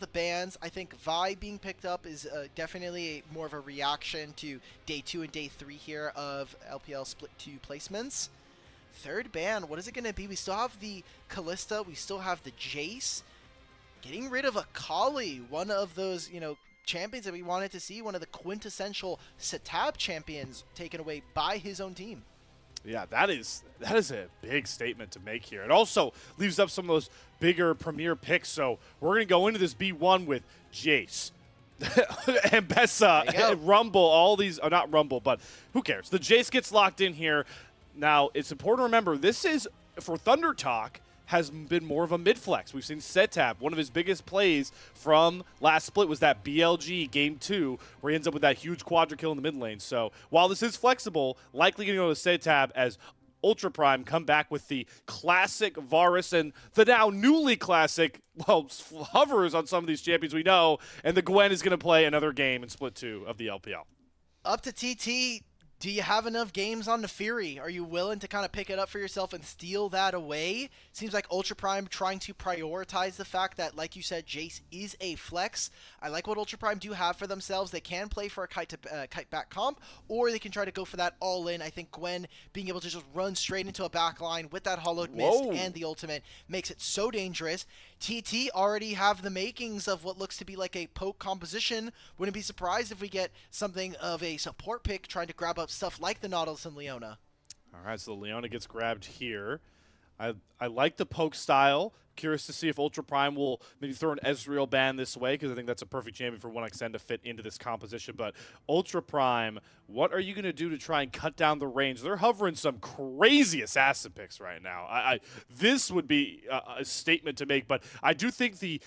the bans, I think Vi being picked up is definitely more of a reaction to day 2 and day 3 here of LPL Split 2 placements. Third ban, what is it going to be? We still have the Kalista, we still have the Jace. Getting rid of a Kali, one of those, champions that we wanted to see, one of the quintessential SeTab champions taken away by his own team. Yeah, that is a big statement to make here. It also leaves up some of those bigger premier picks. So we're going to go into this B1 with Jace, Ambessa, Rumble, all these, not Rumble, but who cares? The Jace gets locked in here. Now, it's important to remember, this is, for ThunderTalk, has been more of a mid-flex. We've seen SeTab, one of his biggest plays from last split was that BLG Game 2, where he ends up with that huge quadra kill in the mid lane. So while this is flexible, likely going to go to SeTab as Ultra Prime come back with the classic Varus and the now newly classic, hovers on some of these champions we know, and the Gwen is going to play another game in Split 2 of the LPL. Up to TT. Do you have enough games on the Fury? Are you willing to kind of pick it up for yourself and steal that away? Seems like Ultra Prime trying to prioritize the fact that, like you said, Jace is a flex. I like what Ultra Prime do have for themselves. They can play for a kite back comp, or they can try to go for that all-in. I think Gwen being able to just run straight into a backline with that hollowed mist and the ultimate makes it so dangerous. TT already have the makings of what looks to be like a poke composition. Wouldn't be surprised if we get something of a support pick trying to grab up stuff like the Nautilus and Leona. All right, so Leona gets grabbed here. I like the poke style. Curious to see if Ultra Prime will maybe throw an Ezreal ban this way, because I think that's a perfect champion for 1xN to fit into this composition. But Ultra Prime, what are you going to do to try and cut down the range? They're hovering some crazy assassin picks right now. This would be a statement to make, but I do think the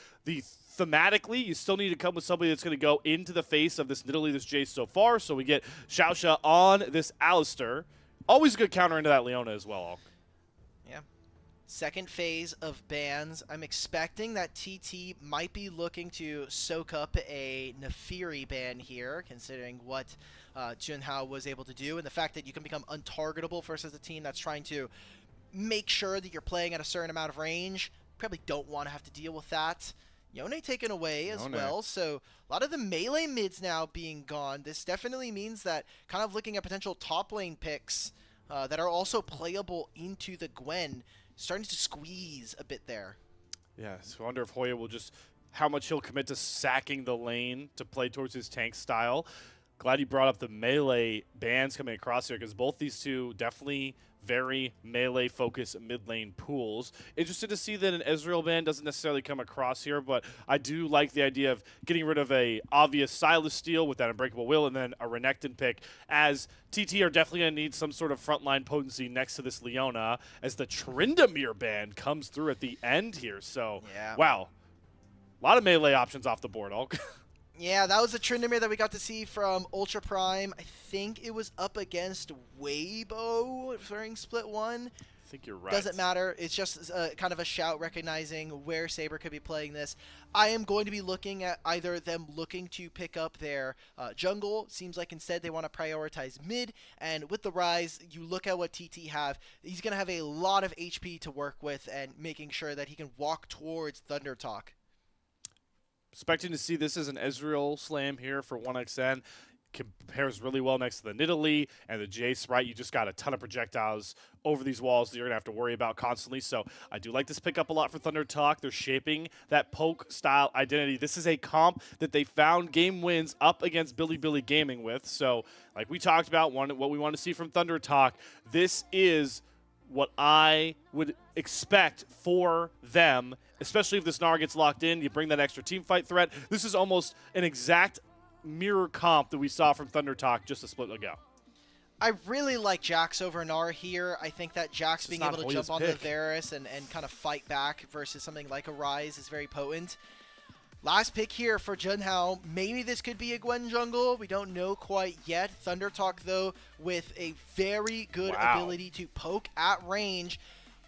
thematically, you still need to come with somebody that's going to go into the face of this Nidalee, this Jace so far. So we get Xiaosha on this Alistar. Always a good counter into that Leona as well. Yeah. Second phase of bans. I'm expecting that TT might be looking to soak up a Naafiri ban here, considering what Junhao was able to do, and the fact that you can become untargetable versus a team that's trying to make sure that you're playing at a certain amount of range. Probably don't want to have to deal with that. Yone taken away as well, so a lot of the melee mids now being gone. This definitely means that kind of looking at potential top lane picks that are also playable into the Gwen, starting to squeeze a bit there. Yeah, so I wonder if Hoya will just, how much he'll commit to sacking the lane to play towards his tank style. Glad you brought up the melee bans coming across here, because both these two definitely very melee-focused mid-lane pools. Interested to see that an Ezreal ban doesn't necessarily come across here, but I do like the idea of getting rid of a obvious Silas steal with that Unbreakable Will and then a Renekton pick, as TT are definitely going to need some sort of frontline potency next to this Leona, as the Tryndamere ban comes through at the end here. So, yeah. Wow. A lot of melee options off the board, Alk. Yeah, that was the Tryndamere that we got to see from Ultra Prime. I think it was up against Weibo during Split 1. I think you're right. Doesn't matter. It's just kind of a shout recognizing where Saber could be playing this. I am going to be looking at either them looking to pick up their jungle. Seems like instead they want to prioritize mid. And with the Rise, you look at what TT have. He's going to have a lot of HP to work with and making sure that he can walk towards ThunderTalk. Expecting to see this as an Ezreal slam here for 1xN. Compares really well next to the Nidalee and the Jace, right? You just got a ton of projectiles over these walls that you're going to have to worry about constantly. So I do like this pickup a lot for ThunderTalk. They're shaping that poke-style identity. This is a comp that they found game wins up against Billy Gaming with. So like we talked about, what we want to see from ThunderTalk, this is what I would expect for them, especially if this Gnar gets locked in. You bring that extra team fight threat. This is almost an exact mirror comp that we saw from ThunderTalk just a split ago. I really like Jax over Gnar here. I think that Jax being able to jump on the Varus and kind of fight back versus something like a Rise is very potent. Last pick here for Junhao. Maybe this could be a Gwen jungle. We don't know quite yet. ThunderTalk, though, with a very good ability to poke at range.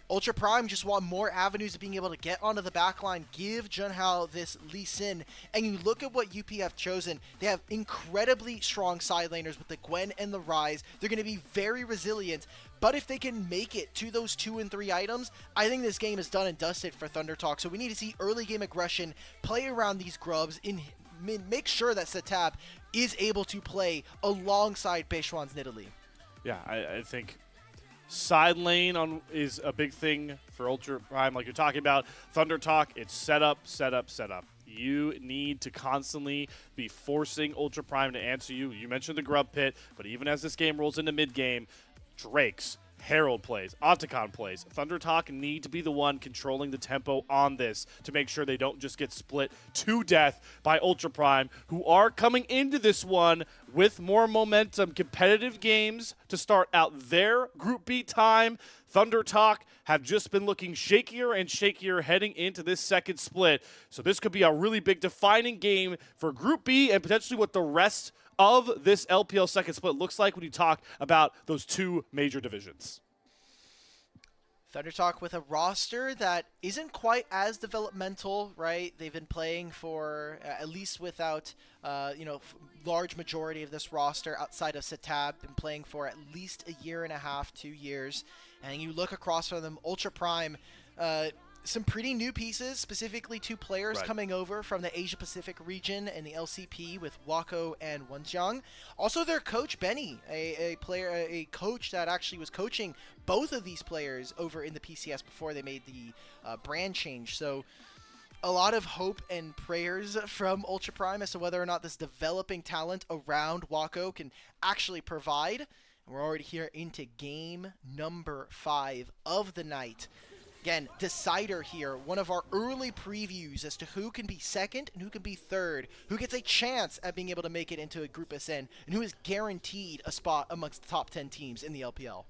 Ultra Prime just want more avenues of being able to get onto the backline, give Junhao this Lee Sin, and you look at what UP have chosen. They have incredibly strong side laners with the Gwen and the Ryze. They're going to be very resilient, but if they can make it to those 2 and 3 items, I think this game is done and dusted for ThunderTalk. So we need to see early game aggression, play around these grubs, make sure that SeTab is able to play alongside Beichuan's Nidalee. Yeah, I think side lane is a big thing for Ultra Prime, like you're talking about. ThunderTalk, it's setup. You need to constantly be forcing Ultra Prime to answer you. You mentioned the Grub Pit, but even as this game rolls into mid-game, Drakes, Herald plays, Octacon plays. ThunderTalk need to be the one controlling the tempo on this to make sure they don't just get split to death by Ultra Prime, who are coming into this one with more momentum. Competitive games to start out their Group B time. ThunderTalk have just been looking shakier and shakier heading into this second split. So this could be a really big defining game for Group B and potentially what the rest of this LPL second split looks like when you talk about those 2 major divisions. ThunderTalk with a roster that isn't quite as developmental, right? They've been playing for, at least without, large majority of this roster outside of SeTab, been playing for at least 1.5 years, 2 years. And you look across from them, Ultra Prime, some pretty new pieces, specifically 2 players coming over from the Asia Pacific region and the LCP with Wako and Wenzhang. Also their coach Benny, a coach that actually was coaching both of these players over in the PCS before they made the brand change. So a lot of hope and prayers from Ultra Prime as to whether or not this developing talent around Wako can actually provide. And we're already here into game number 5 of the night. Again, decider here, one of our early previews as to who can be second and who can be third, who gets a chance at being able to make it into a Group SN, and who is guaranteed a spot amongst the top 10 teams in the LPL.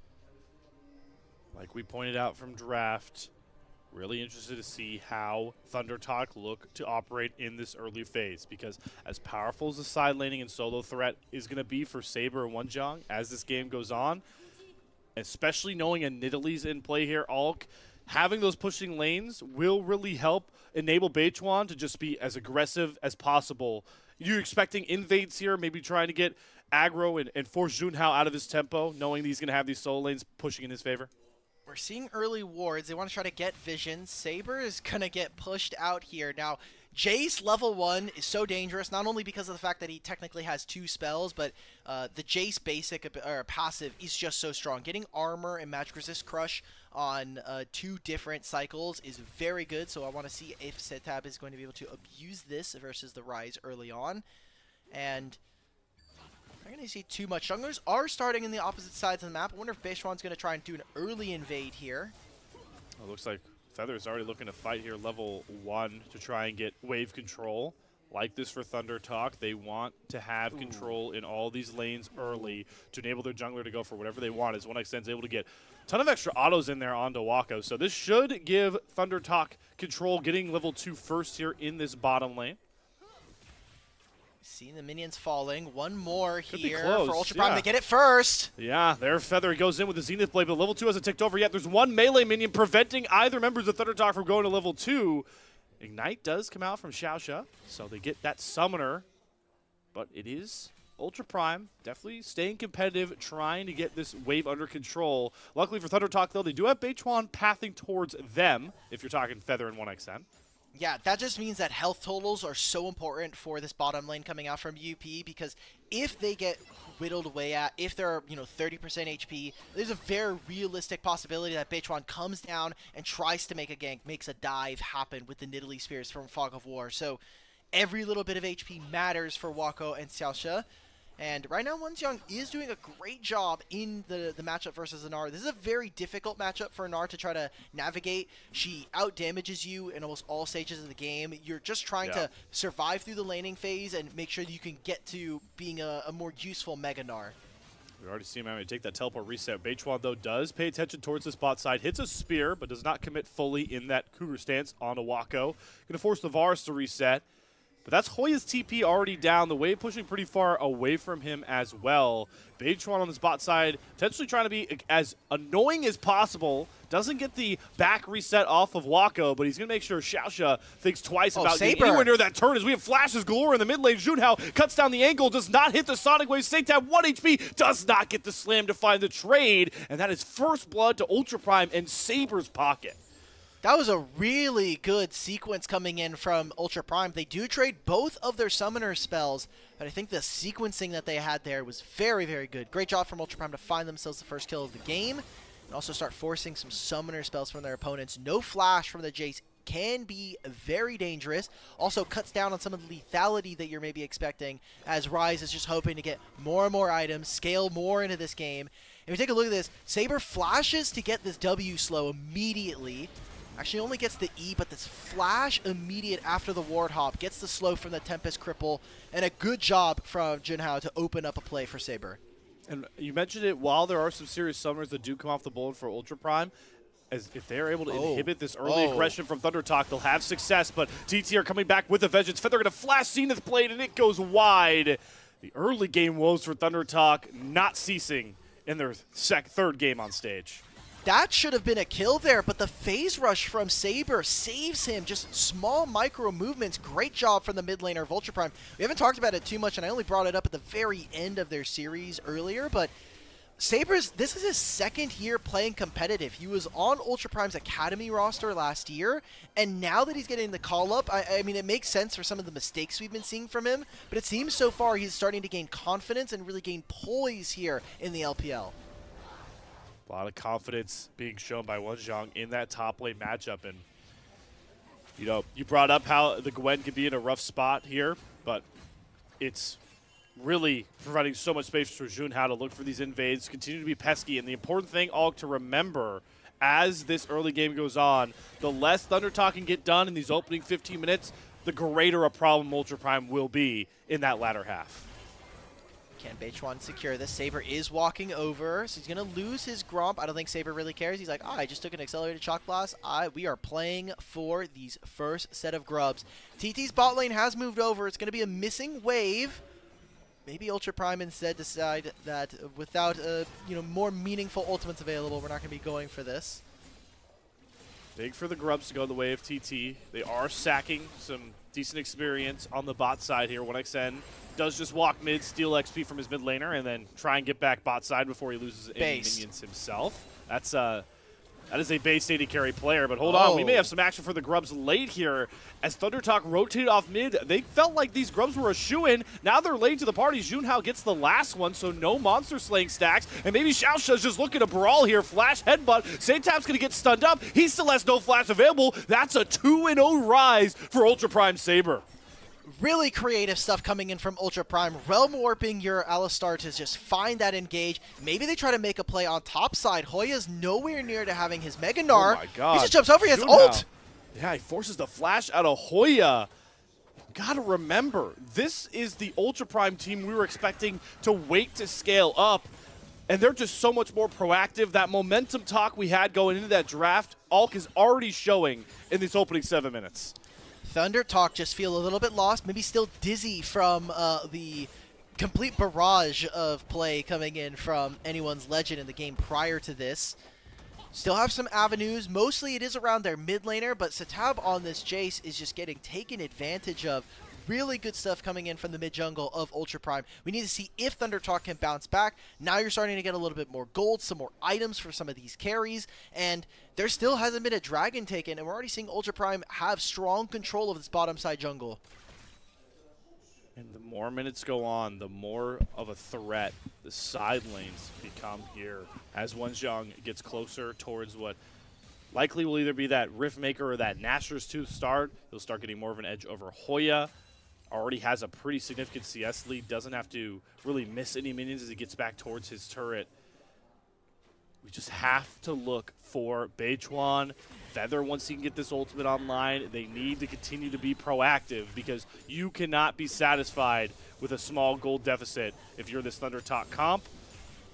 Like we pointed out from draft, really interested to see how ThunderTalk look to operate in this early phase, because as powerful as the side laning and solo threat is going to be for Saber and Wenzhang as this game goes on, especially knowing a Nidalee's in play here, Alk, having those pushing lanes will really help enable Beichuan to just be as aggressive as possible. You're expecting invades here, maybe trying to get aggro and force Junhao out of his tempo, knowing that he's going to have these solo lanes pushing in his favor? We're seeing early wards. They want to try to get vision. Saber is going to get pushed out here. Now, Jace level 1 is so dangerous, not only because of the fact that he technically has 2 spells, but the Jace basic or passive is just so strong. Getting armor and magic resist crush on 2 different cycles is very good, so I want to see if SeTab is going to be able to abuse this versus the Ryze early on. And I'm not going to see too much. Junglers are starting in the opposite sides of the map. I wonder if Beichuan's going to try and do an early invade here. It looks like Feather is already looking to fight here level 1 to try and get wave control. Like this for ThunderTalk, they want to have control in all these lanes early to enable their jungler to go for whatever they want, as 1xN's able to get a ton of extra autos in there onto Wako. So this should give ThunderTalk control, getting level 2 first here in this bottom lane. Seeing the minions falling. One more Could here close, for Ultra Prime. yeah. They get it first. Yeah, their Feather goes in with the Zenith Blade, but level 2 hasn't ticked over yet. There's one melee minion preventing either members of ThunderTalk from going to level 2. Ignite does come out from Xiaosha, so they get that summoner. But it is Ultra Prime definitely staying competitive, trying to get this wave under control. Luckily for ThunderTalk, though, they do have Beichuan pathing towards them, if you're talking Feather and 1xN. Yeah, that just means that health totals are so important for this bottom lane coming out from UP, because if they get whittled away at, if they're 30% HP, there's a very realistic possibility that Beichuan comes down and tries to make a gank, makes a dive happen with the Nidalee Spears from Fog of War. So every little bit of HP matters for Wako and Xiaosha. And right now, Wenzhang is doing a great job in the matchup versus Anar. This is a very difficult matchup for Anar to try to navigate. She out-damages you in almost all stages of the game. You're just trying to survive through the laning phase and make sure that you can get to being a more useful Mega Nar. We already see him having to take that teleport reset. Beichuan, though, does pay attention towards the bot side. Hits a spear, but does not commit fully in that Cougar stance onto Wako. Going to force the Varus to reset. But that's Hoya's TP already down. The wave pushing pretty far away from him as well. Beichuan on this bot side, potentially trying to be as annoying as possible Doesn't get the back reset off of Wako, but he's going to make sure Xiaoxia thinks twice about getting Saber. anywhere near that turn as we have flashes galore in the mid lane. Junhao cuts down the angle, does not hit the Sonic Wave. SeTab 1 HP, does not get the slam to find the trade, and that is first blood to Ultra Prime and Saber's pocket. That was a really good sequence coming in from Ultra Prime. They do trade both of their summoner spells, but I think the sequencing that they had there was very, very good. Great job from Ultra Prime to find themselves the first kill of the game and also start forcing some summoner spells from their opponents. No flash from the Jace can be very dangerous. Also cuts down on some of the lethality that you're maybe expecting, as Rise is just hoping to get more and more items, scale more into this game. If you take a look at this, Saber flashes to get this W slow immediately. Actually only gets the E, but this flash immediate after the ward hop gets the slow from the Tempest Cripple, and a good job from Junhao to open up a play for Saber. And you mentioned it, while there are some serious summoners that do come off the board for Ultra Prime, as if they're able to inhibit this early aggression from ThunderTalk, they'll have success, but TT are coming back with a vengeance. They're going to flash Zenith Blade, and it goes wide. The early game woes for ThunderTalk not ceasing in their third game on stage. That should have been a kill there, but the phase rush from Saber saves him. Just small micro movements. Great job from the mid laner of Ultra Prime. We haven't talked about it too much, and I only brought it up at the very end of their series earlier, but this is his second year playing competitive. He was on Ultra Prime's Academy roster last year, and now that he's getting the call-up, I mean, it makes sense for some of the mistakes we've been seeing from him, but it seems so far he's starting to gain confidence and really gain poise here in the LPL. A lot of confidence being shown by Junhao in that top lane matchup. And, you know, you brought up how the Gwen could be in a rough spot here, but it's really providing so much space for Junhao to look for these invades, continue to be pesky. And the important thing, Alk, to remember as this early game goes on, the less ThunderTalk can get done in these opening 15 minutes, the greater a problem Ultra Prime will be in that latter half. Can Beichuan secure this? Saber is walking over, so he's going to lose his Gromp. I don't think Saber really cares. He's like, I just took an accelerated shock blast. We are playing for these first set of grubs. TT's bot lane has moved over. It's going to be a missing wave. Maybe Ultra Prime instead decide that without more meaningful ultimates available, we're not going to be going for this. Big for the grubs to go the way of TT. They are sacking some decent experience on the bot side here. 1xN does just walk mid, steal XP from his mid laner, and then try and get back bot side before he loses any minions himself. That is a base AD carry player, but hold on, we may have some action for the grubs late here. As ThunderTalk rotated off mid, they felt like these grubs were a shoo-in. Now they're late to the party. Junhao gets the last one, so no monster slaying stacks. And maybe Xiaoxia's just looking to brawl here. Flash headbutt. SeTab's going to get stunned up. He still has no flash available. That's a 2-0 rise for Ultra Prime Saber. Really creative stuff coming in from Ultra Prime. Realm warping your Alistar to just find that engage. Maybe they try to make a play on top side. Hoya's nowhere near to having his Mega Gnar. Oh my God. He just jumps over. He has ult. Yeah, he forces the flash out of Hoya. Gotta remember, this is the Ultra Prime team we were expecting to wait to scale up. And they're just so much more proactive. That momentum talk we had going into that draft, Alk is already showing in these opening 7 minutes. ThunderTalk just feel a little bit lost, maybe still dizzy from the complete barrage of play coming in from anyone's legend in the game prior to this. Still have some avenues. Mostly it is around their mid laner, but SeTab on this Jace is just getting taken advantage of. Really good stuff coming in from the mid jungle of Ultra Prime. We need to see if ThunderTalk can bounce back. Now you're starting to get a little bit more gold, some more items for some of these carries, and there still hasn't been a dragon taken, and we're already seeing Ultra Prime have strong control of this bottom side jungle. And the more minutes go on, the more of a threat the side lanes become here as Junhao gets closer towards what likely will either be that Riftmaker or that Nashor's Tooth start. He'll start getting more of an edge over Hoya. Already has a pretty significant CS lead. Doesn't have to really miss any minions as he gets back towards his turret. We just have to look for Beichuan. Feather, once he can get this ultimate online, they need to continue to be proactive because you cannot be satisfied with a small gold deficit if you're this ThunderTalk comp.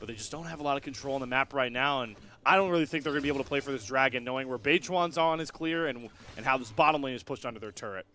But they just don't have a lot of control on the map right now, and I don't really think they're going to be able to play for this dragon knowing where Beichuan's on is clear and how this bottom lane is pushed onto their turret.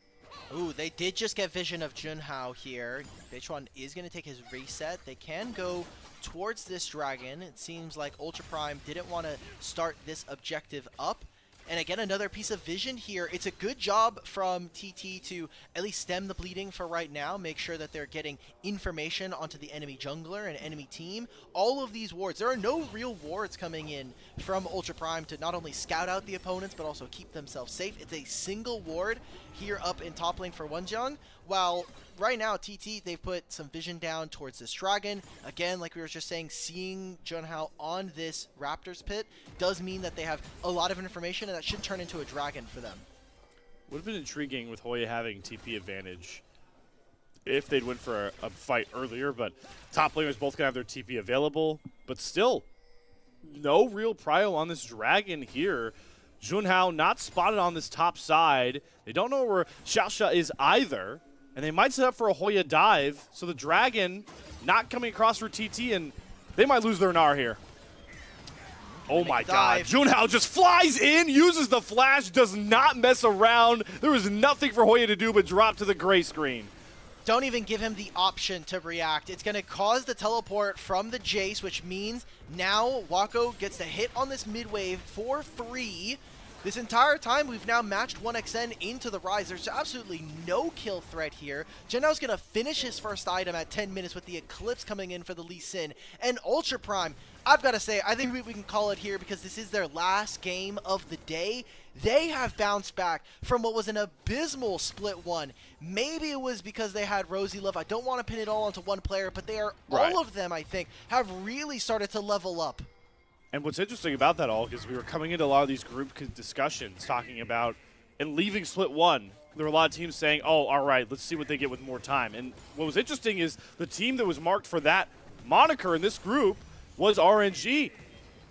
Ooh, they did just get vision of Junhao here. Beichuan is going to take his reset. They can go towards this dragon. It seems like Ultra Prime didn't want to start this objective up. And again, another piece of vision here. It's a good job from TT to at least stem the bleeding for right now, make sure that they're getting information onto the enemy jungler and enemy team. All of these wards, there are no real wards coming in from Ultra Prime to not only scout out the opponents, but also keep themselves safe. It's a single ward here up in top lane for Wonjung, while right now, TT, they've put some vision down towards this dragon. Again, like we were just saying, seeing Junhao on this Raptors pit does mean that they have a lot of information, and that should turn into a dragon for them. Would have been intriguing with Hoya having TP advantage if they'd went for a fight earlier, but top laners both going to have their TP available. But still, no real prio on this dragon here. Junhao not spotted on this top side. They don't know where Xiaosha is either. And they might set up for a Hoya dive, so the dragon not coming across for TT, and they might lose their Gnar here. Oh my god. Junhao just flies in, uses the flash, does not mess around. There was nothing for Hoya to do but drop to the gray screen. Don't even give him the option to react. It's going to cause the teleport from the Jace, which means now Wako gets the hit on this mid wave for free. This entire time, we've now matched 1xN into the Rise. There's absolutely no kill threat here. Junhao's going to finish his first item at 10 minutes with the Eclipse coming in for the Lee Sin. And Ultra Prime, I've got to say, I think we can call it here because this is their last game of the day. They have bounced back from what was an abysmal split one. Maybe it was because they had RosieLove. I don't want to pin it all onto one player, but they are, all of them, I think, have really started to level up. And what's interesting about that all is we were coming into a lot of these group discussions talking about and leaving split one. There were a lot of teams saying, oh, all right, let's see what they get with more time. And what was interesting is the team that was marked for that moniker in this group was RNG.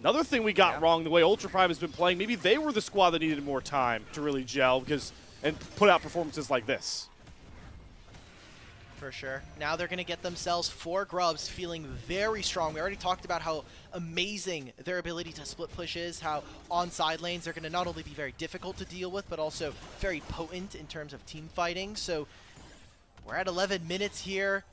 Another thing we got wrong, the way Ultra Prime has been playing, maybe they were the squad that needed more time to really gel and put out performances like this. For sure. Now they're going to get themselves 4 grubs, feeling very strong. We already talked about how amazing their ability to split push is, how on side lanes are going to not only be very difficult to deal with, but also very potent in terms of team fighting. So we're at 11 minutes here.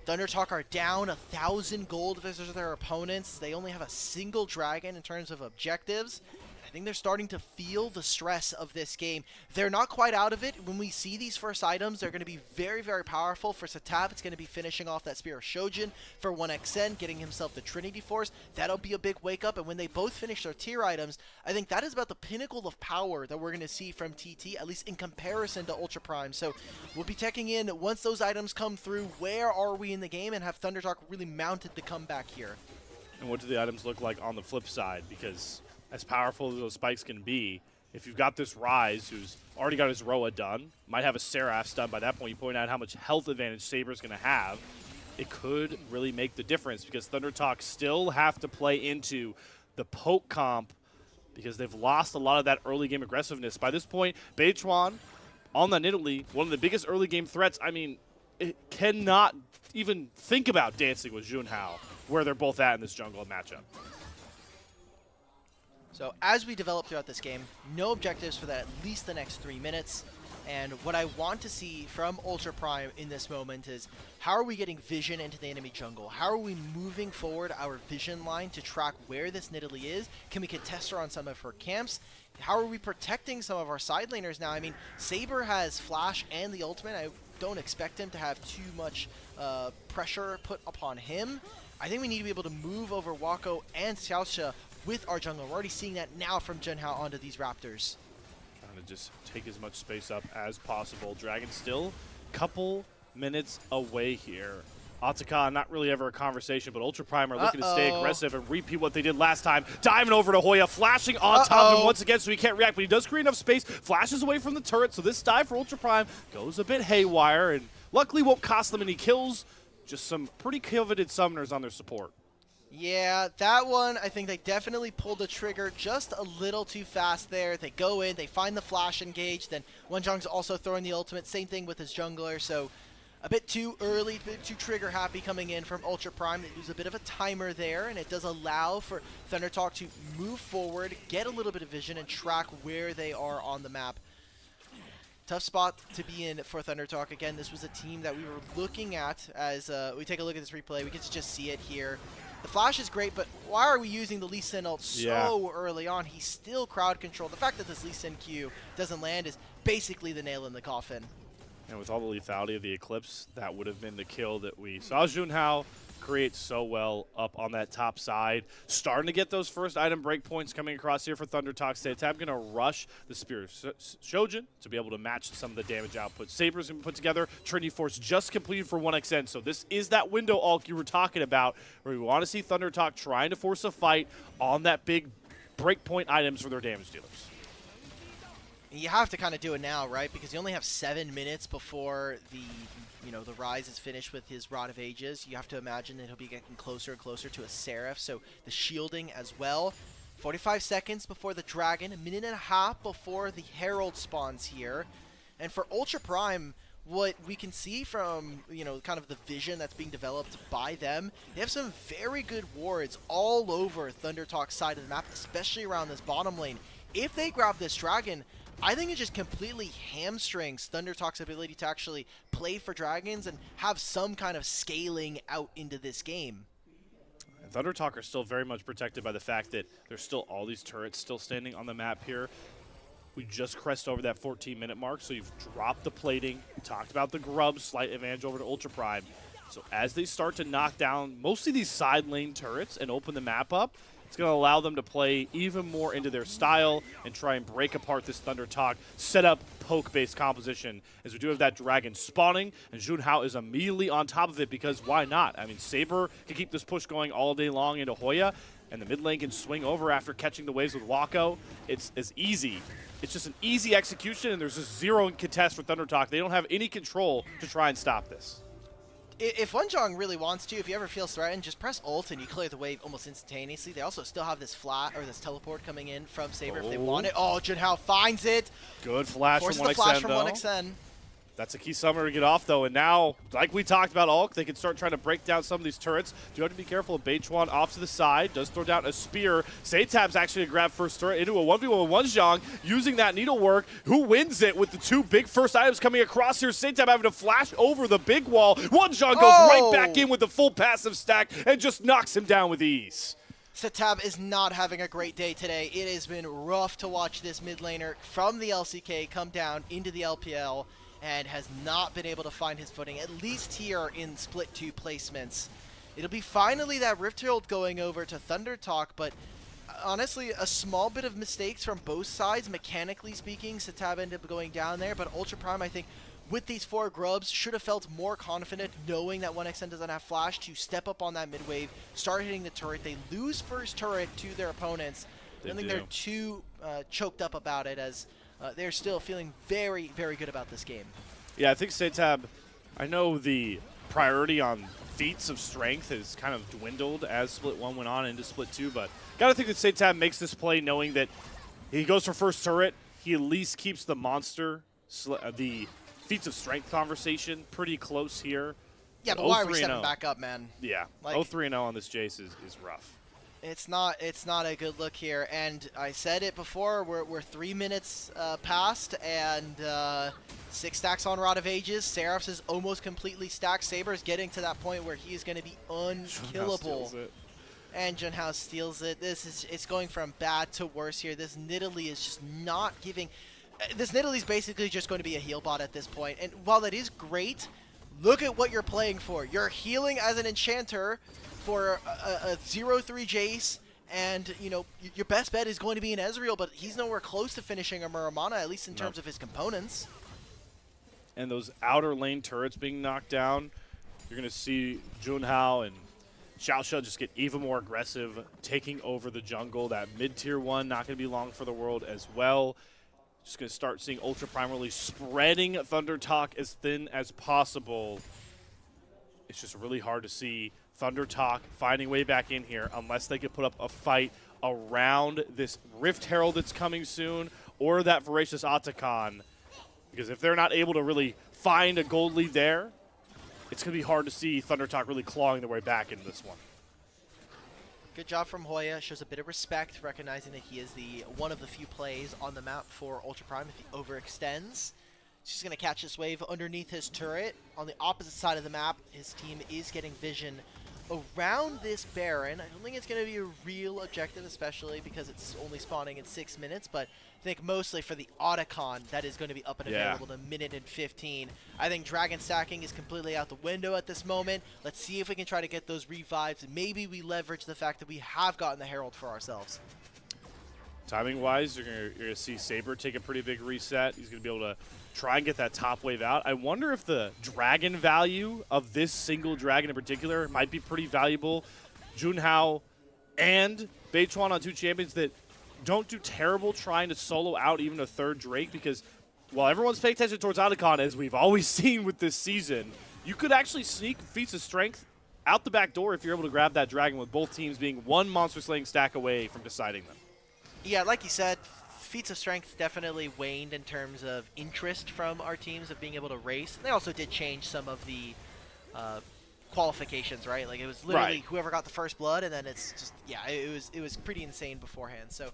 ThunderTalk are down 1,000 gold versus their opponents. They only have a single dragon in terms of objectives. I think they're starting to feel the stress of this game. They're not quite out of it. When we see these first items, they're going to be very, very powerful. For SeTab, it's going to be finishing off that Spear of Shojin. For 1xN, getting himself the Trinity Force. That'll be a big wake-up. And when they both finish their tier items, I think that is about the pinnacle of power that we're going to see from TT, at least in comparison to Ultra Prime. So we'll be checking in once those items come through. Where are we in the game? And have ThunderTalk really mounted the comeback here? And what do the items look like on the flip side? Because as powerful as those spikes can be, if you've got this Rise who's already got his Roa done, might have a Seraph done by that point, you point out how much health advantage Saber's going to have, it could really make the difference because ThunderTalk still have to play into the poke comp because they've lost a lot of that early game aggressiveness. By this point, Beichuan on the Nidalee, one of the biggest early game threats. I mean, it cannot even think about dancing with Junhao, where they're both at in this jungle matchup. So as we develop throughout this game, no objectives for at least the next 3 minutes. And what I want to see from Ultra Prime in this moment is how are we getting vision into the enemy jungle? How are we moving forward our vision line to track where this Nidalee is? Can we contest her on some of her camps? How are we protecting some of our side laners now? I mean, Saber has Flash and the ultimate. I don't expect him to have too much pressure put upon him. I think we need to be able to move over Wako and Xiaosha with our jungle. We're already seeing that now from Junhao onto these Raptors. Trying to just take as much space up as possible. Dragon still a couple minutes away here. Ataka, not really ever a conversation, but Ultra Prime are looking to stay aggressive and repeat what they did last time. Diving over to Hoya, flashing on top of him once again so he can't react, but he does create enough space, flashes away from the turret, so this dive for Ultra Prime goes a bit haywire, and luckily won't cost them any kills. Just some pretty coveted summoners on their support. Yeah, that one, I think they definitely pulled the trigger just a little too fast there. They go in, they find the flash engage, then Wonjung's also throwing the ultimate. Same thing with his jungler, so a bit too early, a bit too trigger happy coming in from Ultra Prime. They use a bit of a timer there, and it does allow for ThunderTalk to move forward, get a little bit of vision, and track where they are on the map. Tough spot to be in for ThunderTalk. Again, this was a team that we were looking at as we take a look at this replay. We get to just see it here. The flash is great, but why are we using the Lee Sin ult so early on? He's still crowd controlled. The fact that this Lee Sin Q doesn't land is basically the nail in the coffin. And with all the lethality of the Eclipse, that would have been the kill that we saw Junhao create so well up on that top side. Starting to get those first item breakpoints coming across here for ThunderTalk. SeTab going to rush the Spear Shojin to be able to match some of the damage output. Saber's going to be put together. Trinity Force just completed for 1xN. So this is that window, Alk, you were talking about, where we want to see ThunderTalk trying to force a fight on that big breakpoint items for their damage dealers. You have to kind of do it now, right? Because you only have 7 minutes before the Rise is finished with his Rod of Ages. You have to imagine that he'll be getting closer and closer to a Seraph, so the shielding as well. 45 seconds before the Dragon, a minute and a half before the Herald spawns here. And for Ultra Prime, what we can see from, kind of the vision that's being developed by them, they have some very good wards all over ThunderTalk's side of the map, especially around this bottom lane. If they grab this Dragon, I think it just completely hamstrings ThunderTalk's ability to actually play for Dragons and have some kind of scaling out into this game. And ThunderTalk are still very much protected by the fact that there's still all these turrets still standing on the map here. We just crest over that 14-minute mark, so you've dropped the plating. We talked about the grub, slight advantage over to Ultra Prime. So as they start to knock down mostly these side lane turrets and open the map up, it's going to allow them to play even more into their style and try and break apart this ThunderTalk setup poke-based composition, as we do have that Dragon spawning, and Junhao is immediately on top of it because why not? I mean, Saber can keep this push going all day long into Hoya, and the mid lane can swing over after catching the waves with Wako. It's as easy. It's just an easy execution, and there's just zero in contest for ThunderTalk. They don't have any control to try and stop this. If Wenjong really wants to, if he ever feels threatened, just press ult and you clear the wave almost instantaneously. They also still have this this teleport coming in from Saber if they want it. Oh, Junhao finds it. Good flash Forces from 1xN, the flash from though. 1xN. That's a key summoner to get off, though. And now, like we talked about, Alk, they can start trying to break down some of these turrets. Do have to be careful of Beichuan off to the side. Does throw down a spear. SeTab's actually going to grab first turret into a 1v1 with Wenjong, using that needlework. Who wins it with the two big first items coming across here? SeTab having to flash over the big wall. Wenjong goes right back in with the full passive stack and just knocks him down with ease. SeTab is not having a great day today. It has been rough to watch this mid laner from the LCK come down into the LPL, and has not been able to find his footing, at least here in Split 2 placements. It'll be finally that Rift Herald going over to ThunderTalk, but honestly, a small bit of mistakes from both sides, mechanically speaking. SeTab ended up going down there, but Ultra Prime, I think, with these 4 grubs, should have felt more confident knowing that 1xN doesn't have flash to step up on that mid wave, start hitting the turret. They lose first turret to their opponents. I don't think they're too choked up about it, as they're still feeling very, very good about this game. Yeah, I think SeTab, I know the priority on feats of strength has kind of dwindled as Split 1 went on into Split 2, but got to think that SeTab makes this play knowing that he goes for first turret. He at least keeps the monster, the feats of strength conversation pretty close here. Yeah, but why are we setting back up, man? Yeah, like, 0-3-0 on this Jace is rough. It's not a good look here, and I said it before, we're 3 minutes past, and 6 stacks on Rod of Ages. Seraph's is almost completely stacked. Saber's getting to that point where he is going to be unkillable. And Junhao steals it. It's going from bad to worse here. This Nidalee is just not giving. This Nidalee is basically just going to be a heal bot at this point, and while that is great, look at what you're playing for. You're healing as an enchanter for a 0-3 Jace, and your best bet is going to be an Ezreal, but he's nowhere close to finishing a Muramana, at least in terms of his components. And those outer lane turrets being knocked down, you're going to see Junhao and Xiaoxia just get even more aggressive, taking over the jungle. That mid-tier 1 not going to be long for the world as well. Just going to start seeing Ultra Prime really spreading ThunderTalk as thin as possible. It's just really hard to see ThunderTalk finding way back in here unless they could put up a fight around this Rift Herald that's coming soon, or that Voracious Otacon. Because if they're not able to really find a gold lead there, it's going to be hard to see ThunderTalk really clawing their way back into this one. Good job from Hoya. Shows a bit of respect, recognizing that he is one of the few plays on the map for Ultra Prime if he overextends. He's going to catch this wave underneath his turret. On the opposite side of the map, his team is getting vision around this Baron. I don't think it's going to be a real objective, especially because it's only spawning in 6 minutes, but I think mostly for the Otacon that is going to be up and available in 1:15. I think Dragon stacking is completely out the window at this moment. Let's see if we can try to get those revives. Maybe we leverage the fact that we have gotten the Herald for ourselves. Timing-wise, you're gonna see Saber take a pretty big reset. He's going to be able to try and get that top wave out. I wonder if the dragon value of this single dragon in particular might be pretty valuable. Junhao and Beichuan on 2 champions that don't do terrible trying to solo out even a 3rd Drake, because while everyone's paying attention towards Otacon, as we've always seen with this season, you could actually sneak feats of strength out the back door if you're able to grab that dragon, with both teams being 1 monster slaying stack away from deciding them. Yeah, like you said, feats of strength definitely waned in terms of interest from our teams of being able to race. They also did change some of the qualifications, right? Like it was literally whoever got the first blood, and then it's just, yeah, it was pretty insane beforehand. So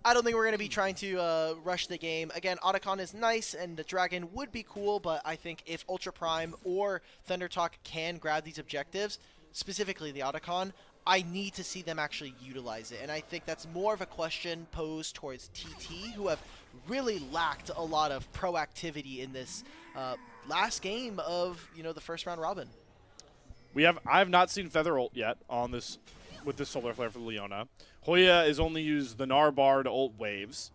I don't think we're going to be trying to rush the game. Again, Otacon is nice, and the dragon would be cool, but I think if Ultra Prime or ThunderTalk can grab these objectives, specifically the Otacon, I need to see them actually utilize it. And I think that's more of a question posed towards TT, who have really lacked a lot of proactivity in this last game of, the first round robin. I have not seen Feather ult yet on this with this Solar Flare for Leona. Hoya has only used the Narbar to ult waves.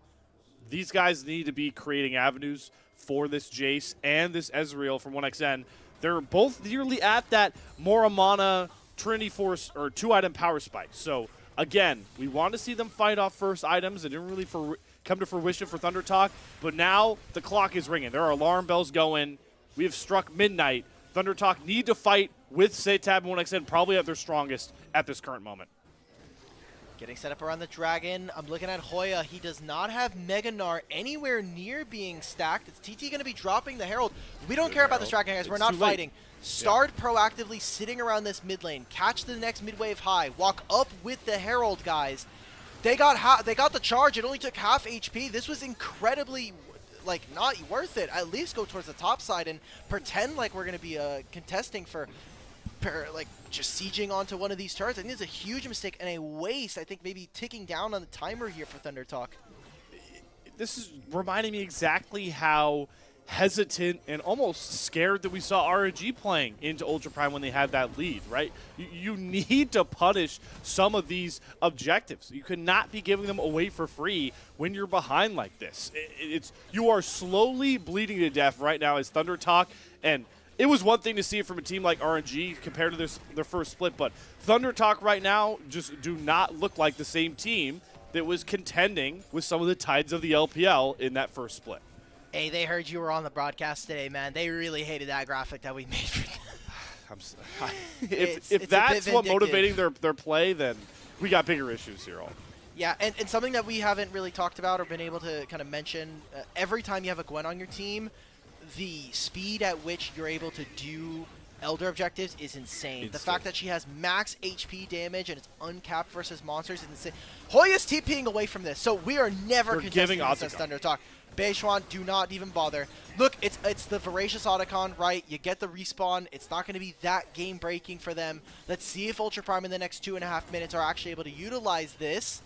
These guys need to be creating avenues for this Jace and this Ezreal from 1xN. They're both nearly at that Moramana Trinity Force or 2-item power spike. So again, we want to see them fight off first items. It didn't really come to fruition for ThunderTalk, but now the clock is ringing. There are alarm bells going. We have struck midnight. ThunderTalk need to fight with SeTab and 1xN probably at their strongest at this current moment. Getting set up around the dragon. I'm looking at Hoya. He does not have Mega Gnar anywhere near being stacked. It's TT going to be dropping the Herald. We don't care about this dragon, guys. We're not fighting. Start proactively sitting around this mid lane. Catch the next mid wave high. Walk up with the Herald, guys. They got the charge. It only took half HP. This was incredibly, not worth it. At least go towards the top side and pretend like we're going to be contesting for just sieging onto one of these turrets. I think it's a huge mistake and a waste. I think maybe ticking down on the timer here for ThunderTalk. This is reminding me exactly how hesitant and almost scared that we saw RNG playing into Ultra Prime when they had that lead, right? You need to punish some of these objectives. You cannot be giving them away for free when you're behind like this. You are slowly bleeding to death right now as ThunderTalk, and it was one thing to see it from a team like RNG compared to their first split, but ThunderTalk right now just do not look like the same team that was contending with some of the tides of the LPL in that first split. Hey, they heard you were on the broadcast today, man. They really hated that graphic that we made for them. If that's what motivating their play, then we got bigger issues here all. Yeah, and something that we haven't really talked about or been able to kind of mention, every time you have a Gwen on your team, the speed at which you're able to do Elder objectives is insane. The fact that she has max HP damage and it's uncapped versus monsters is insane. Hoya's TPing away from this, so we are never contesting this as ThunderTalk. Beichuan, do not even bother. Look, it's the Voracious Otacon, right? You get the respawn. It's not going to be that game-breaking for them. Let's see if Ultra Prime in the next 2.5 minutes are actually able to utilize this.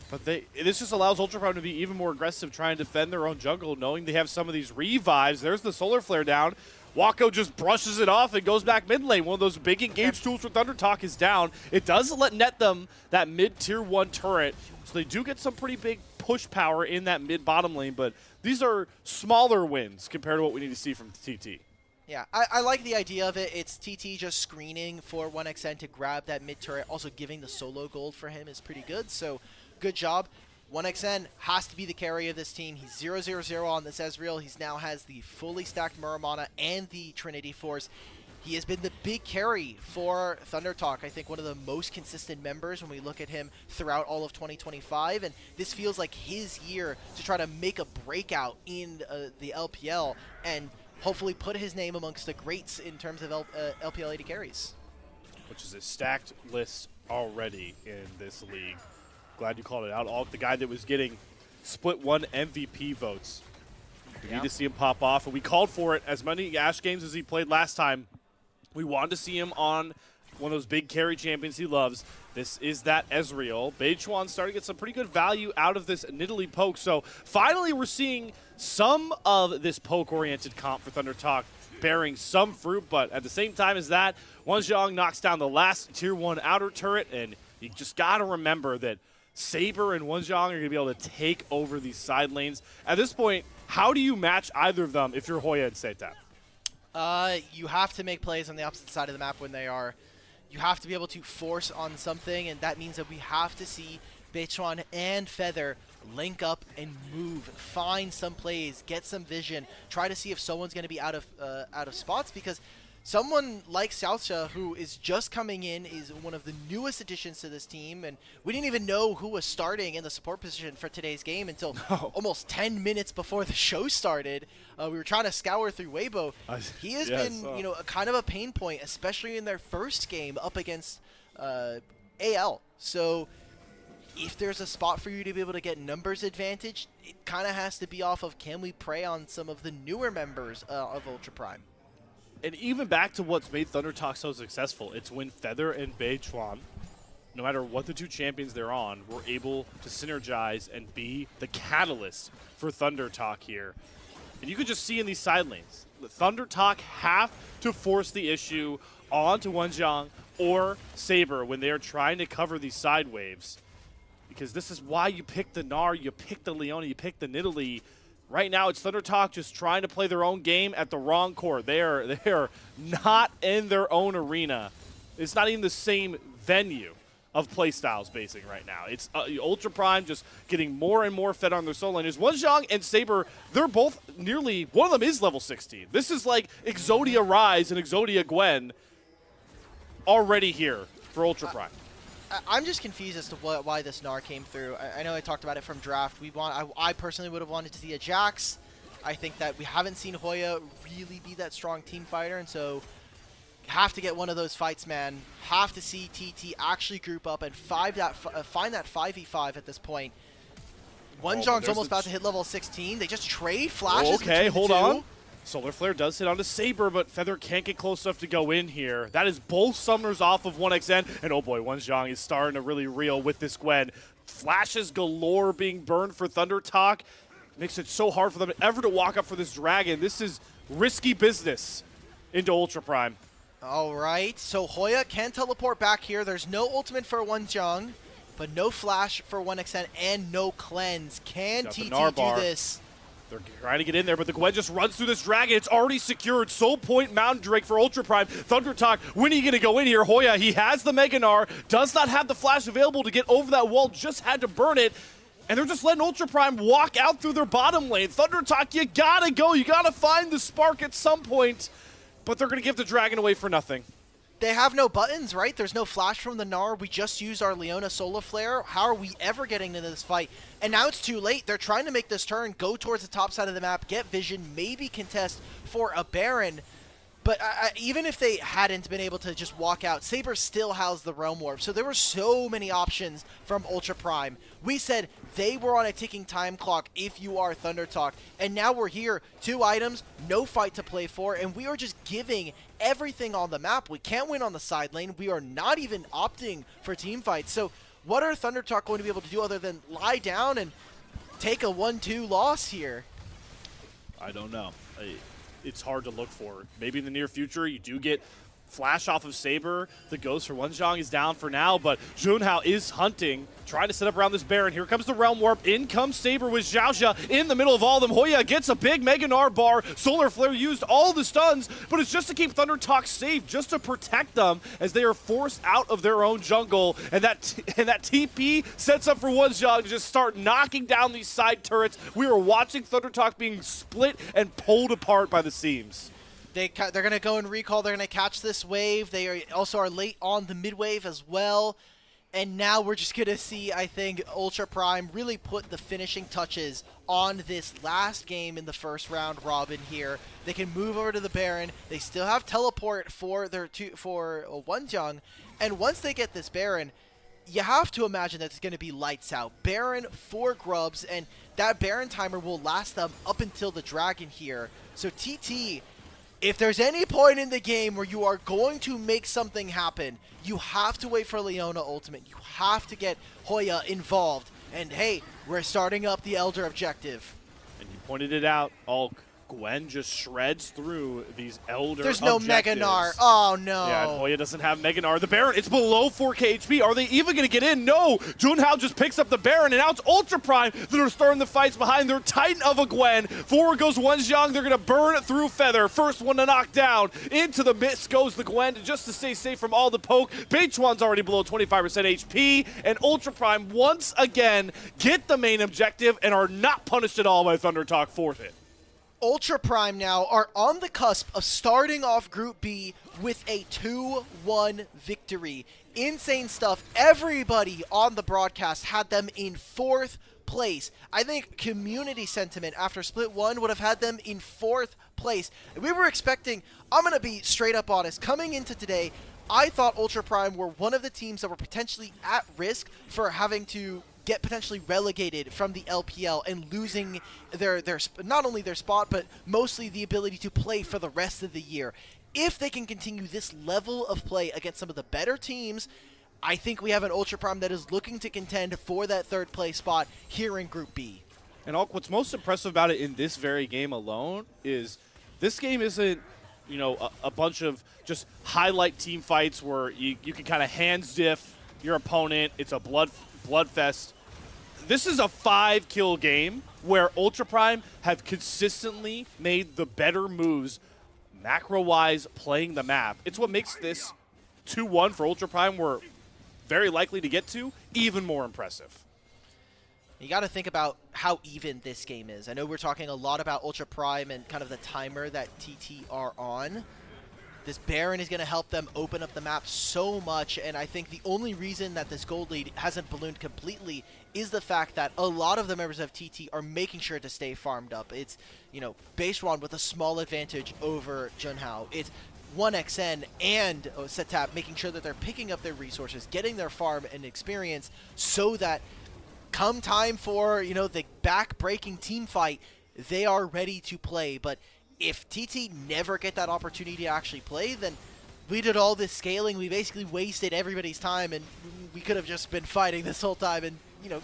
But this just allows Ultra Prime to be even more aggressive trying to defend their own jungle, knowing they have some of these revives. There's the Solar Flare down. Wako just brushes it off and goes back mid lane. One of those big engage tools for ThunderTalk is down. It does net them that mid-tier 1 turret, so they do get some pretty big push power in that mid-bottom lane, but these are smaller wins compared to what we need to see from TT. Yeah, I like the idea of it. It's TT just screening for 1xN to grab that mid-turret. Also giving the solo gold for him is pretty good, so good job. 1xN has to be the carry of this team. He's 0-0-0 on this Ezreal. He now has the fully stacked Muramana and the Trinity Force. He has been the big carry for ThunderTalk. I think one of the most consistent members when we look at him throughout all of 2025. And this feels like his year to try to make a breakout in the LPL and hopefully put his name amongst the greats in terms of LPL AD carries. Which is a stacked list already in this league. Glad you called it out. The guy that was getting split 1 MVP votes We need to see him pop off, and we called for it. As many Ashe games as he played last time, we wanted to see him on one of those big carry champions he loves. This is that Ezreal. Beichuan starting to get some pretty good value out of this Nidalee poke. So finally we're seeing some of this poke-oriented comp for ThunderTalk bearing some fruit, but at the same time as that, Wenzhong knocks down the last tier 1 outer turret, and you just got to remember that Saber and Wenzhong are going to be able to take over these side lanes. At this point, how do you match either of them if you're Hoya and SeTab? You have to make plays on the opposite side of the map when they are. You have to be able to force on something, and that means that we have to see Beichuan and Feather link up and move, find some plays, get some vision, try to see if someone's going to be out of spots, because someone like Xiaoxia, who is just coming in, is one of the newest additions to this team, and we didn't even know who was starting in the support position for today's game until almost 10 minutes before the show started. We were trying to scour through Weibo. He has been, you know, kind of a pain point, especially in their first game up against AL. So if there's a spot for you to be able to get numbers advantage, it kind of has to be off of, can we prey on some of the newer members of Ultra Prime? And even back to what's made ThunderTalk so successful, it's when Feather and Beichuan, no matter what the two champions they're on, were able to synergize and be the catalyst for ThunderTalk here. And you could just see in these side lanes, the ThunderTalk have to force the issue onto Wenzhong or Saber when they are trying to cover these side waves. Because this is why you pick the Gnar, you pick the Leona, you pick the Nidalee. Right now, it's ThunderTalk just trying to play their own game at the wrong court. They are not in their own arena. It's not even the same venue of play styles basing right now. It's Ultra Prime just getting more and more fed on their solo laners. Wenzhong and Saber, they're both nearly, one of them is level 16. This is like Exodia Rise and Exodia Gwen already here for Ultra Prime. I'm just confused as to why this Gnar came through. I know I talked about it from draft. I personally would have wanted to see a Jax. I think that we haven't seen Hoya really be that strong team fighter, and so have to get one of those fights, man. Have to see TT actually group up and find that 5v5 at this point. Wenzhong's almost about to hit level 16. They just trade flashes. Okay, hold on. Solar Flare does hit onto Saber, but Feather can't get close enough to go in here. That is both summoners off of 1xN, and oh boy, Wenzhong is starting to really reel with this Gwen. Flashes galore being burned for ThunderTalk. Makes it so hard for them ever to walk up for this dragon. This is risky business into Ultra Prime. All right, so Hoya can teleport back here. There's no ultimate for Wenzhong, but no flash for 1xN and no cleanse. Can TT do this? They're trying to get in there, but the Gwen just runs through this dragon. It's already secured. Soul Point, Mountain Drake for Ultra Prime. ThunderTalk, when are you going to go in here? Hoya, he has the Mega Gnar, does not have the flash available to get over that wall, just had to burn it. And they're just letting Ultra Prime walk out through their bottom lane. ThunderTalk, you got to go. You got to find the spark at some point. But they're going to give the dragon away for nothing. They have no buttons, right? There's no flash from the Gnar. We just used our Leona Solar Flare. How are we ever getting into this fight? And now it's too late. They're trying to make this turn, go towards the top side of the map, get vision, maybe contest for a Baron. But even if they hadn't been able to just walk out, Saber still has the Realm Warp. So there were so many options from Ultra Prime. We said they were on a ticking time clock if you are ThunderTalk. And now we're here, 2 items, no fight to play for, and we are just giving everything on the map. We can't win on the side lane. We are not even opting for team fights. So what are ThunderTalk going to be able to do other than lie down and take a 1-2 loss here? I don't know. It's hard to look for. Maybe in the near future you do get flash off of Saber. The ghost for Wenzhong is down for now, but Junhao is hunting, trying to set up around this Baron. Here comes the Realm Warp. In comes Saber with Xiaoxia in the middle of all of them. Hoya gets a big Mega Gnar bar. Solar Flare used all the stuns, but it's just to keep ThunderTalk safe, just to protect them as they are forced out of their own jungle. And that TP sets up for Wenzhong to just start knocking down these side turrets. We were watching ThunderTalk being split and pulled apart by the seams. They're going to go and recall. They're going to catch this wave. They also are late on the mid wave as well. And now we're just going to see, I think, Ultra Prime really put the finishing touches on this last game in the first round robin here. They can move over to the Baron. They still have teleport for Wenzhong. And once they get this Baron, you have to imagine that it's going to be lights out. Baron, 4 grubs, and that Baron timer will last them up until the dragon here. So TT, if there's any point in the game where you are going to make something happen, you have to wait for Leona ultimate. You have to get Hoya involved. And hey, we're starting up the Elder objective. And you pointed it out, Alk. Gwen just shreds through these Elder There's no objectives. Meganar. Oh, no. Yeah, and Hoya doesn't have Meganar. The Baron, it's below 4k HP. Are they even going to get in? No. Junhao just picks up the Baron, and now it's Ultra Prime that are starting the fights behind their Titan of a Gwen. Forward goes Wenzhang. They're going to burn through Feather. First one to knock down. Into the mist goes the Gwen just to stay safe from all the poke. Beichuan's already below 25% HP, and Ultra Prime once again get the main objective and are not punished at all by ThunderTalk forfeit. Ultra Prime now are on the cusp of starting off Group B with a 2-1 victory. Insane stuff. Everybody on the broadcast had them in 4th place. I think community sentiment after Split 1 would have had them in 4th place. We were expecting, I'm going to be straight up honest, coming into today, I thought Ultra Prime were one of the teams that were potentially at risk for having to get potentially relegated from the LPL and losing their not only their spot, but mostly the ability to play for the rest of the year. If they can continue this level of play against some of the better teams, I think we have an Ultra Prime that is looking to contend for that 3rd place spot here in Group B. And Alk, what's most impressive about it in this very game alone is this game isn't, you know, a bunch of just highlight team fights where you can kind of hands diff your opponent. It's a bloodfest. This is a 5-kill game where Ultra Prime have consistently made the better moves macro-wise playing the map. It's what makes this 2-1 for Ultra Prime we're very likely to get to even more impressive. You got to think about how even this game is. I know we're talking a lot about Ultra Prime and kind of the timer that TT are on. This Baron is going to help them open up the map so much, and I think the only reason that this gold lead hasn't ballooned completely is the fact that a lot of the members of TT are making sure to stay farmed up. It's, you know, Beichuan with a small advantage over Junhao. It's 1xN and SeTab making sure that they're picking up their resources, getting their farm and experience so that come time for, you know, the back-breaking team fight, they are ready to play. But if TT never get that opportunity to actually play, then we did all this scaling. We basically wasted everybody's time, and we could have just been fighting this whole time and, you know,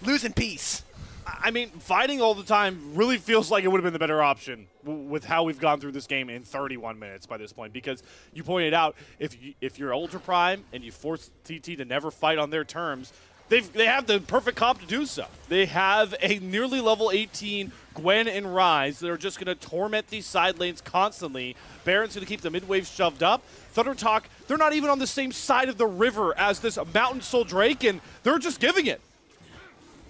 losing peace. I mean, fighting all the time really feels like it would have been the better option with how we've gone through this game in 31 minutes by this point, because you pointed out if you're Ultra Prime and you force TT to never fight on their terms, they have the perfect comp to do so. They have a nearly level 18 Gwen and Ryze that are just going to torment these side lanes constantly. Baron's going to keep the mid-wave shoved up. ThunderTalk, they're not even on the same side of the river as this Mountain Soul Drake, and they're just giving it.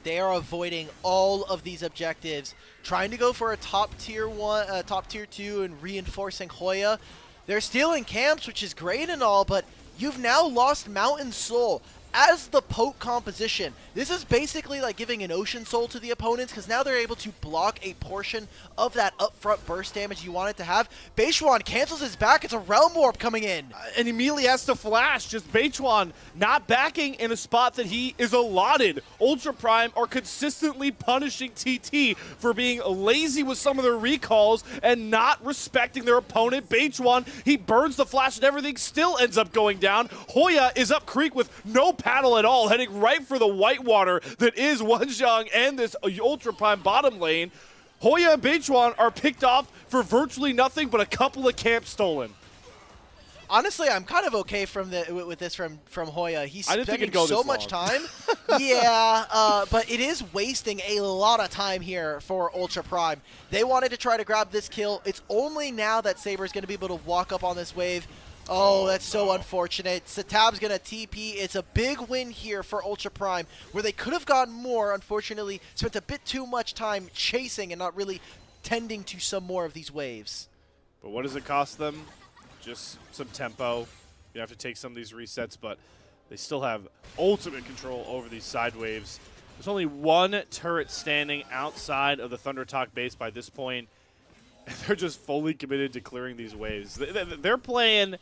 They are avoiding all of these objectives, trying to go for a top tier 1, top tier 2, and reinforcing Hoya. They're stealing camps, which is great and all, but you've now lost Mountain Soul as the poke composition. This is basically like giving an Ocean Soul to the opponents, because now they're able to block a portion of that upfront burst damage you want it to have. Beichuan cancels his back. It's a Realm Warp coming in. And immediately has to flash. Just Beichuan not backing in a spot that he is allotted. Ultra Prime are consistently punishing TT for being lazy with some of their recalls and not respecting their opponent. Beichuan, he burns the flash and everything still ends up going down. Hoya is up creek with no paddle at all, heading right for the whitewater that is Wenzhang and this Ultra Prime bottom lane. Hoya and Beichuan are picked off for virtually nothing but a couple of camps stolen. Honestly, I'm kind of okay with this from Hoya. He's spending so so much time. Yeah, but it is wasting a lot of time here for Ultra Prime. They wanted to try to grab this kill. It's only now that Saber is going to be able to walk up on this wave. Oh, that's so unfortunate. SeTab's going to TP. It's a big win here for Ultra Prime, where they could have gotten more. Unfortunately, spent a bit too much time chasing and not really tending to some more of these waves. But what does it cost them? Just some tempo. You have to take some of these resets, but they still have ultimate control over these side waves. There's only one turret standing outside of the ThunderTalk base by this point. They're just fully committed to clearing these waves. They're playing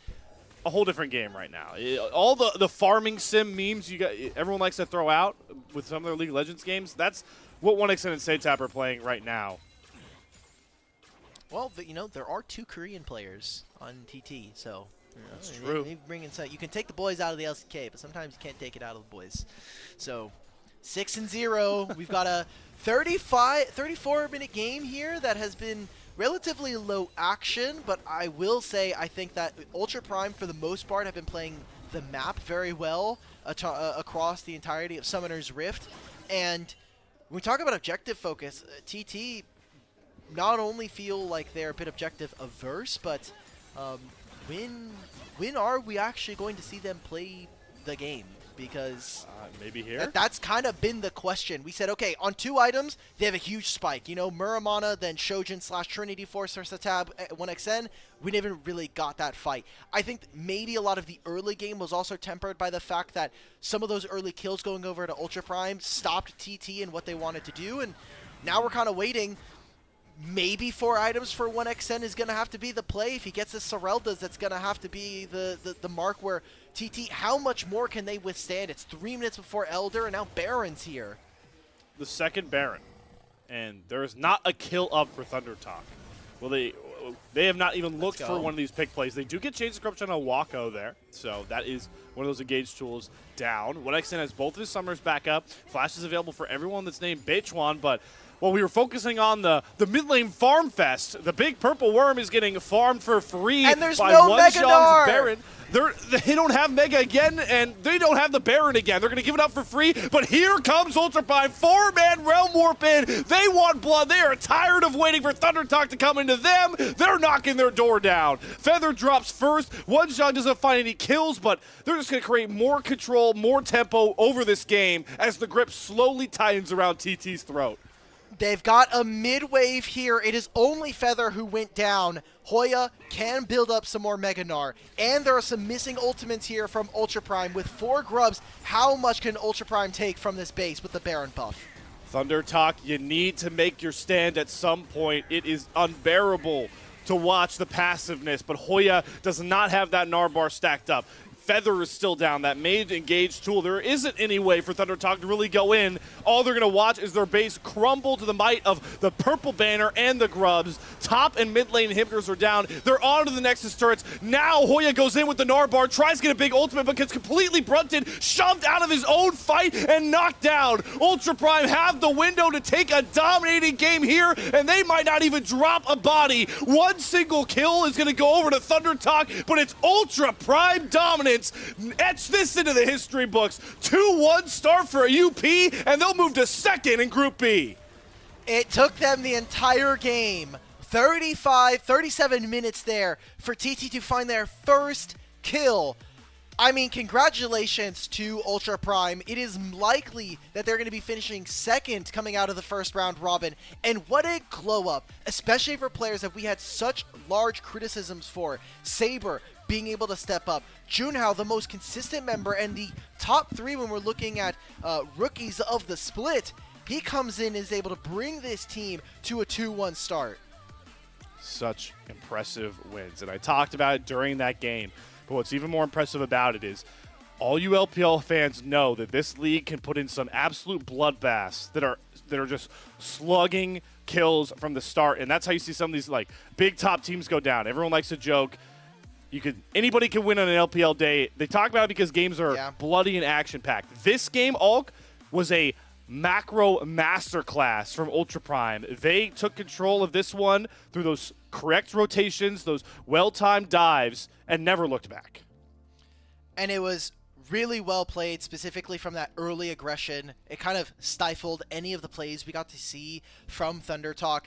a whole different game right now. All the farming sim memes everyone likes to throw out with some of their League of Legends games, that's what 1xN and SeTab are playing right now. Well, you know, there are 2 Korean players on TT, so that's true. Maybe bring in you can take the boys out of the LCK, but sometimes you can't take it out of the boys. So 6-0. We've got a 34-minute game here that has been relatively low action, but I will say I think that Ultra Prime, for the most part, have been playing the map very well across the entirety of Summoner's Rift. And when we talk about objective focus, TT not only feel like they're a bit objective averse, but when are we actually going to see them play the game? Because maybe here. That's kind of been the question. We said, okay, on 2 items, they have a huge spike. You know, Muramana, then Shojin / Trinity Force or SeTab 1xN. We never really got that fight. I think maybe a lot of the early game was also tempered by the fact that some of those early kills going over to Ultra Prime stopped TT and what they wanted to do, and now we're kind of waiting. Maybe 4 items for 1xN is going to have to be the play. If he gets his Soreldas, that's going to have to be the mark where TT, how much more can they withstand? It's 3 minutes before Elder, and now Baron's here. The second Baron. And there is not a kill up for ThunderTalk. Well, they have not even looked for one of these pick plays. They do get Chains of Corruption on Wako there, so that is one of those engaged tools down. 1xN has both of his Summers back up. Flash is available for everyone that's named Beichuan, but well, we were focusing on the mid lane farm fest. The big purple worm is getting farmed for free and there's by no One Meganar. Baron. They don't have Mega again, and they don't have the Baron again. They're going to give it up for free, but here comes Ultra Prime. 4-man Realm Warp in. They want blood. They are tired of waiting for ThunderTalk to come into them. They're knocking their door down. Feather drops first. One shot doesn't find any kills, but they're just going to create more control, more tempo over this game as the grip slowly tightens around TT's throat. They've got a mid-wave here. It is only Feather who went down. Hoya can build up some more Meganar. And there are some missing ultimates here from Ultra Prime. With 4 grubs, how much can Ultra Prime take from this base with the Baron buff? ThunderTalk, you need to make your stand at some point. It is unbearable to watch the passiveness, but Hoya does not have that Narbar stacked up. Feather is still down. That made engage tool. There isn't any way for ThunderTalk to really go in. All they're going to watch is their base crumble to the might of the purple banner and the grubs. Top and mid lane inhibitors are down. They're on to the Nexus turrets. Now Hoya goes in with the Narbar, tries to get a big ultimate, but gets completely brunted, shoved out of his own fight, and knocked down. Ultra Prime have the window to take a dominating game here, and they might not even drop a body. One single kill is going to go over to ThunderTalk, but it's Ultra Prime dominance. Etch this into the history books. 2-1 start for a UP, and they'll move to second in Group B. It took them the entire game, 37 minutes there, for TT to find their first kill. I mean, congratulations to Ultra Prime. It is likely that they're going to be finishing second coming out of the first round robin. And what a glow up, especially for players that we had such large criticisms for. Saber being able to step up. Junhao, the most consistent member and the top 3 when we're looking at rookies of the split. He comes in and is able to bring this team to a 2-1 start. Such impressive wins. And I talked about it during that game. But what's even more impressive about it is all you LPL fans know that this league can put in some absolute bloodbaths that are just slugging kills from the start. And that's how you see some of these like big top teams go down. Everyone likes to joke. Anybody can win on an LPL day. They talk about it because games are bloody and action-packed. This game, Alk, was a macro masterclass from Ultra Prime. They took control of this one through those correct rotations, those well-timed dives, and never looked back. And it was really well played, specifically from that early aggression. It kind of stifled any of the plays we got to see from ThunderTalk.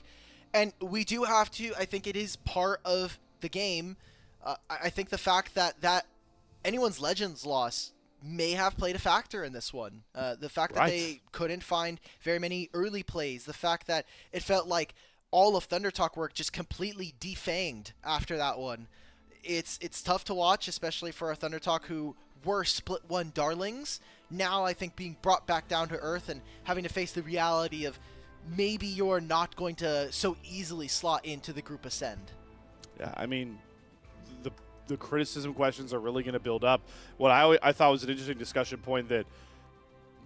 And we do have to, I think it is part of the game. I think the fact that anyone's Legends loss may have played a factor in this one. The fact that they couldn't find very many early plays. The fact that it felt like all of ThunderTalk work just completely defanged after that one. It's tough to watch, especially for a ThunderTalk who were split one darlings. Now I think being brought back down to earth and having to face the reality of maybe you're not going to so easily slot into the group ascend. Yeah, I mean, the criticism questions are really going to build up. What I thought was an interesting discussion point that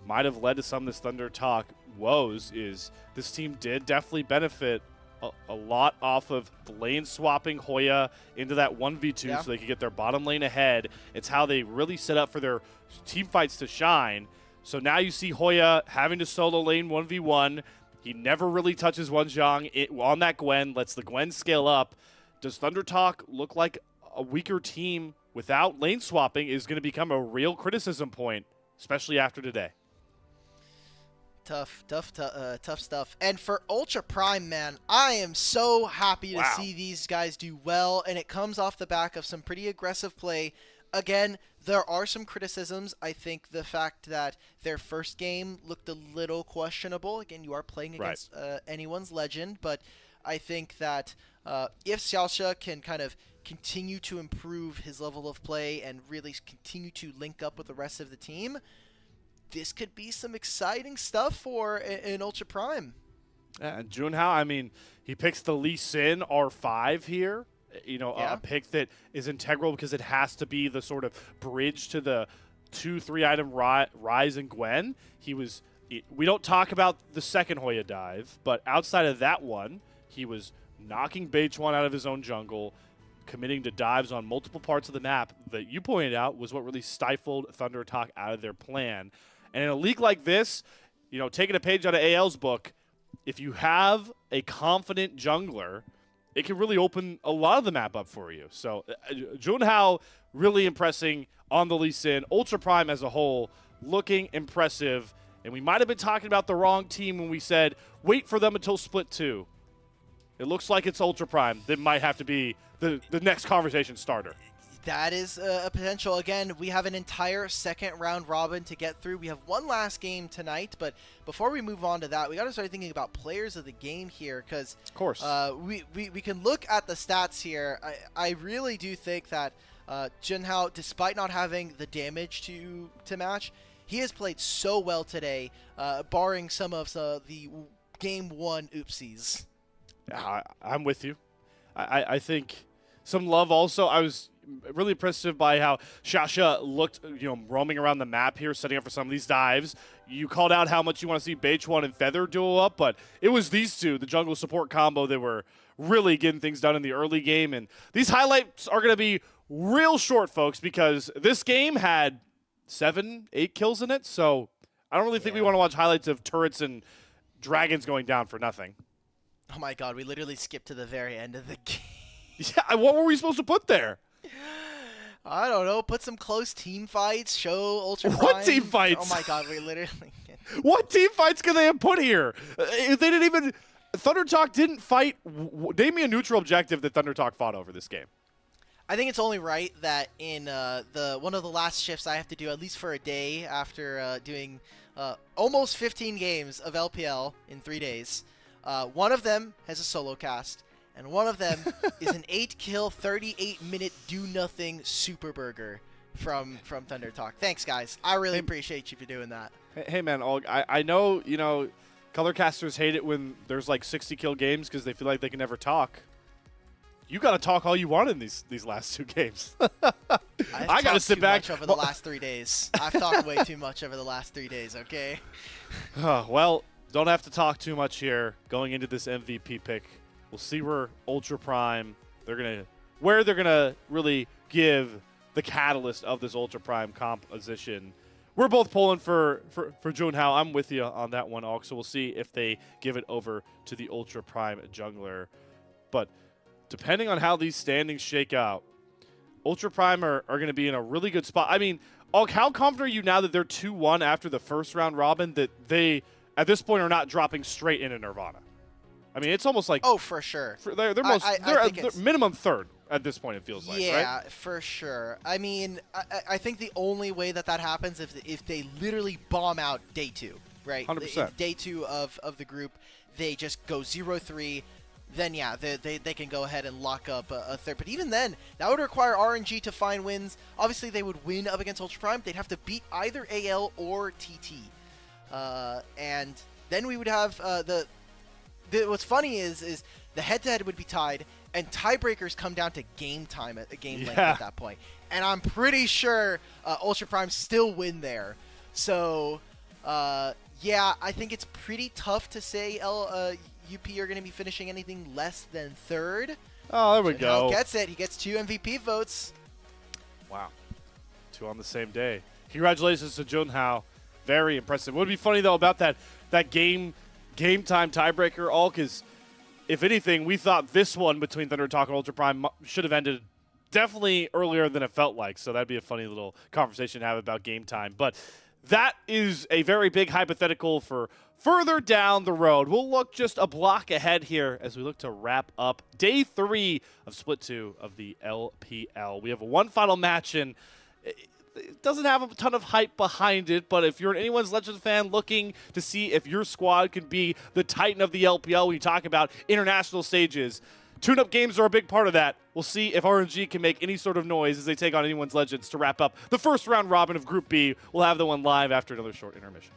might have led to some of this ThunderTalk woes is this team did definitely benefit a lot off of the lane swapping Hoya into that 1v2 so they could get their bottom lane ahead. It's how they really set up for their team fights to shine. So now you see Hoya having to solo lane 1v1. He never really touches one Zhang on that Gwen, lets the Gwen scale up. Does ThunderTalk look like a weaker team without lane swapping is going to become a real criticism point, especially after today? Tough stuff. And for Ultra Prime, man, I am so happy to see these guys do well, and it comes off the back of some pretty aggressive play. Again, there are some criticisms. I think the fact that their first game looked a little questionable. Again, you are playing against anyone's legend, but I think that if Xiaoxia can kind of continue to improve his level of play and really continue to link up with the rest of the team, this could be some exciting stuff for an Ultra Prime. And Junhao, I mean, he picks the Lee Sin R5 here. You know, a pick that is integral because it has to be the sort of bridge to the 2-3 item Rise and Gwen. We don't talk about the second Hoya dive, but outside of that one, he was knocking Beichuan out of his own jungle, committing to dives on multiple parts of the map that you pointed out was what really stifled ThunderTalk out of their plan. And in a league like this, you know, taking a page out of AL's book, if you have a confident jungler, it can really open a lot of the map up for you. So Junhao really impressing on the Lee Sin. Ultra Prime as a whole looking impressive. And we might have been talking about the wrong team when we said, wait for them until Split 2. It looks like it's Ultra Prime that might have to be the next conversation starter. That is a potential. Again, we have an entire second round robin to get through. We have one last game tonight, but before we move on to that, we got to start thinking about players of the game here, because of course, we can look at the stats here. I really do think that Junhao, despite not having the damage to match, he has played so well today, barring some of the game one oopsies. I'm with you. I think some love also. I was really impressive by how Xiaoxia looked, roaming around the map here, setting up for some of these dives. You called out how much you want to see Beichuan and Feather duel up, but it was these two, the jungle support combo, that were really getting things done in the early game. And these highlights are going to be real short, folks, because this game had 7-8 kills in it. So I don't really think we want to watch highlights of turrets and dragons going down for nothing. Oh my god, we literally skipped to the very end of the game. Yeah, what were we supposed to put there? I don't know. Put some close team fights. Show Ultra Prime. What team fights? Oh my god, we literally... What team fights could they have put here? They didn't even... ThunderTalk didn't fight... Name me a neutral objective that ThunderTalk fought over this game. I think it's only right that in one of the last shifts I have to do, at least for a day, after doing almost 15 games of LPL in 3 days, one of them has a solo cast, and one of them is an 8-kill, 38-minute do-nothing super burger from ThunderTalk. Thanks, guys. I really appreciate you for doing that. Hey man, I know, color casters hate it when there's like 60-kill games because they feel like they can never talk. You got to talk all you want in these last 2 games. I got to sit back. Much over the last 3 days. I've talked way too much over the last 3 days, okay? Well, don't have to talk too much here going into this MVP pick. We'll see where Ultra Prime, they're going to really give the catalyst of this Ultra Prime composition. We're both pulling for Junhao. I'm with you on that one, Alk. So we'll see if they give it over to the Ultra Prime jungler. But depending on how these standings shake out, Ultra Prime are going to be in a really good spot. I mean, Alk, how confident are you now that they're 2-1 after the first round robin that they, at this point, are not dropping straight into Nirvana? I mean, it's almost like... Oh, for sure. They're minimum third at this point, it feels like, right? Yeah, for sure. I mean, I think the only way that happens if they literally bomb out day 2, right? 100%. If day 2 of the group, they just go 0-3, then yeah, they can go ahead and lock up a third. But even then, that would require RNG to find wins. Obviously, they would win up against Ultra Prime. They'd have to beat either AL or TT. And then we would have what's funny is the head-to-head would be tied, and tiebreakers come down to game time at a game length Yeah. at that point. And I'm pretty sure Ultra Prime still win there. So, yeah, I think it's pretty tough to say UP are going to be finishing anything less than third. Oh, there we Junhao go. gets it. He gets 2 MVP votes. Wow. 2 on the same day. Congratulations to Junhao. Very impressive. What would be funny, though, about that game time tiebreaker, all because, if anything, we thought this one between ThunderTalk and Ultra Prime should have ended definitely earlier than it felt like. So that'd be a funny little conversation to have about game time. But that is a very big hypothetical for further down the road. We'll look just a block ahead here as we look to wrap up day 3 of Split 2 of the LPL. We have one final match, and it doesn't have a ton of hype behind it, but if you're an Anyone's Legend fan looking to see if your squad can be the Titan of the LPL when you talk about international stages, tune-up games are a big part of that. We'll see if RNG can make any sort of noise as they take on Anyone's Legends to wrap up the first round robin of Group B. We'll have the one live after another short intermission.